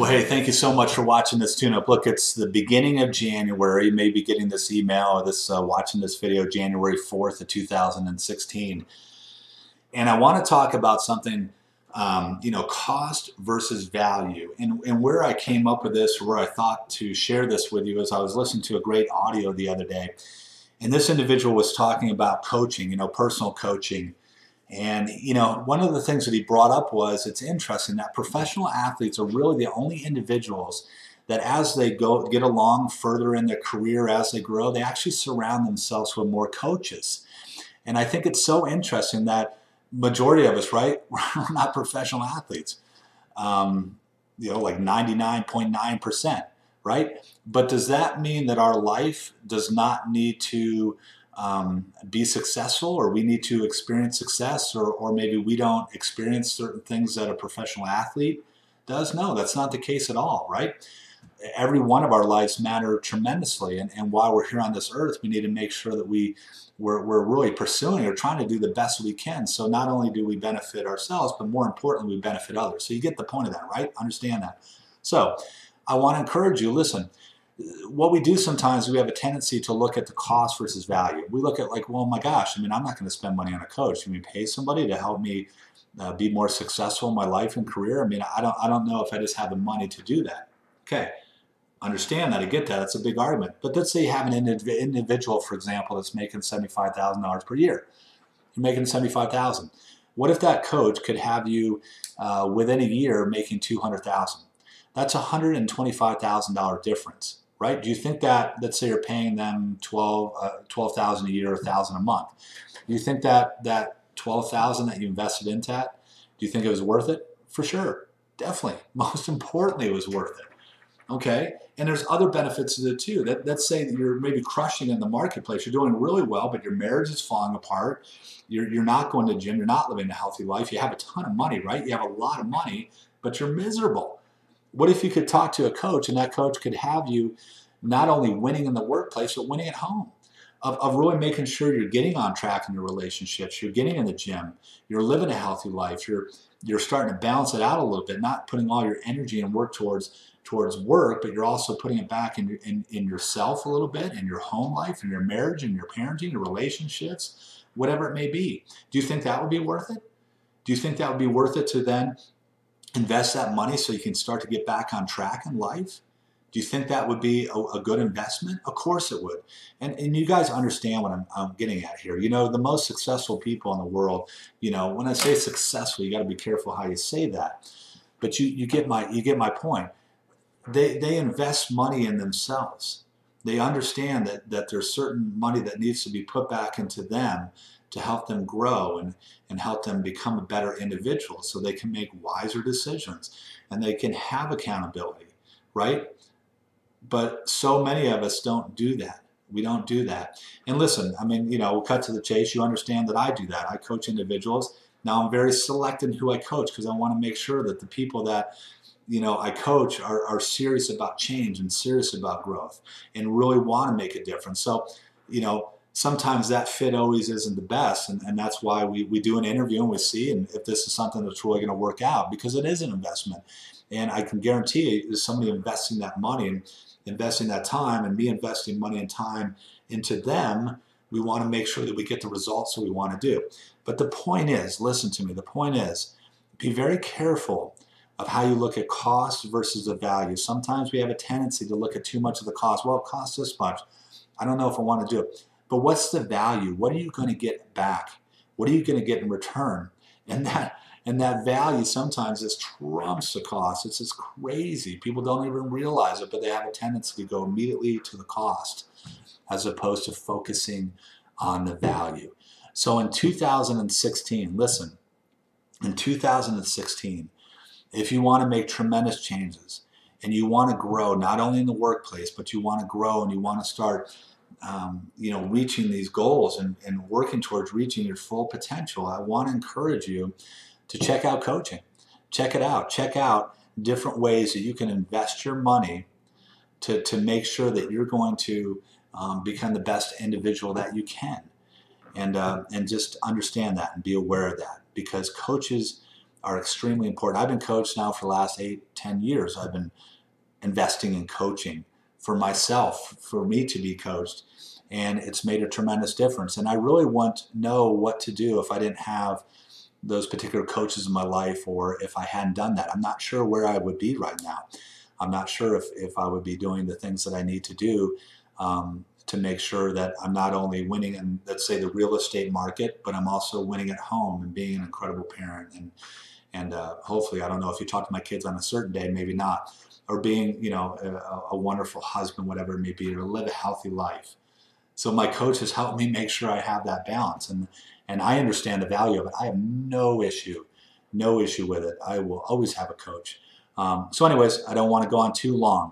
hey, thank you so much for watching this tune-up. Look, it's the beginning of January. You may be getting this email or watching this video January 4th of 2016. And I want to talk about something, cost versus value. And where I came up with this, or where I thought to share this with you, is I was listening to a great audio the other day. And this individual was talking about coaching, personal coaching. And, one of the things that he brought up was, it's interesting that professional athletes are really the only individuals that as they get along further in their career, as they grow, they actually surround themselves with more coaches. And I think it's so interesting that majority of us, right, we're not professional athletes, like 99.9%, right? But does that mean that our life does not need to be successful, or we need to experience success, or maybe we don't experience certain things that a professional athlete does? No, that's not the case at all, right? Every one of our lives matter tremendously, and while we're here on this earth, we need to make sure that we're really pursuing or trying to do the best we can. So not only do we benefit ourselves, but more importantly, we benefit others. So you get the point of that, right? Understand that. So I want to encourage you, listen, what we do sometimes, we have a tendency to look at the cost versus value. We look at like, well, my gosh, I'm not going to spend money on a coach. Can we pay somebody to help me be more successful in my life and career? I don't know if I just have the money to do that. Okay, understand that. I get that. It's a big argument. But let's say you have an individual, for example, that's making $75,000 per year. You're making $75,000. What if that coach could have you within a year making $200,000? That's a $125,000 difference. Right? Do you think that, let's say you're paying them $12,000 a year, $1,000 a month. Do you think that $12,000 that you invested into that, do you think it was worth it? For sure. Definitely. Most importantly, it was worth it. Okay? And there's other benefits to it too. Let's say that you're maybe crushing in the marketplace. You're doing really well, but your marriage is falling apart. You're not going to the gym. You're not living a healthy life. You have a ton of money, right? You have a lot of money, but you're miserable. What if you could talk to a coach, and that coach could have you not only winning in the workplace, but winning at home, of really making sure you're getting on track in your relationships, you're getting in the gym, you're living a healthy life, you're starting to balance it out a little bit, not putting all your energy and work towards work, but you're also putting it back in yourself a little bit, in your home life, in your marriage, in your parenting, your relationships, whatever it may be. Do you think that would be worth it? Do you think that would be worth it to then invest that money so you can start to get back on track in life? Do you think that would be a good investment? Of course it would. And you guys understand what I'm getting at here. The most successful people in the world, when I say successful, you got to be careful how you say that. But you get my point. They invest money in themselves. They understand that there's certain money that needs to be put back into them to help them grow and help them become a better individual, so they can make wiser decisions and they can have accountability, right? But so many of us don't do that. We don't do that. And listen, we'll cut to the chase. You understand that I do that. I coach individuals. Now I'm very selective in who I coach, because I want to make sure that the people that I coach are serious about change and serious about growth and really want to make a difference. So, sometimes that fit always isn't the best, and that's why we do an interview and we see if this is something that's really going to work out, because it is an investment. And I can guarantee you, there's somebody investing that money and investing that time, and me investing money and time into them, we want to make sure that we get the results that we want to do. But the point is, listen to me, the point is, be very careful of how you look at cost versus the value. Sometimes we have a tendency to look at too much of the cost. Well, it costs this much. I don't know if I want to do it. But what's the value? What are you going to get back? What are you going to get in return? And that value sometimes is trumps the cost. It's just crazy. People don't even realize it, but they have a tendency to go immediately to the cost as opposed to focusing on the value. So in 2016, listen, in 2016, if you want to make tremendous changes and you want to grow, not only in the workplace, but you want to grow and you want to start reaching these goals and working towards reaching your full potential, I want to encourage you to check out coaching. Check it out. Check out different ways that you can invest your money to make sure that you're going to become the best individual that you can. And just understand that and be aware of that, because coaches are extremely important. I've been coached now for the last 8-10 years. I've been investing in coaching for myself, for me to be coached, and it's made a tremendous difference. And I really want to know what to do if I didn't have those particular coaches in my life, or if I hadn't done that. I'm not sure where I would be right now. I'm not sure if I would be doing the things that I need to do to make sure that I'm not only winning in, let's say, the real estate market, but I'm also winning at home and being an incredible parent. And hopefully, I don't know if you talk to my kids on a certain day, maybe not, or being, you know, a wonderful husband, whatever it may be, or live a healthy life. So my coach has helped me make sure I have that balance, and I understand the value of it. I have no issue with it. I will always have a coach. So anyways, I don't want to go on too long,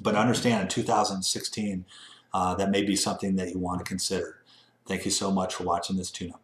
but understand in 2016, that may be something that you want to consider. Thank you so much for watching this tune-up.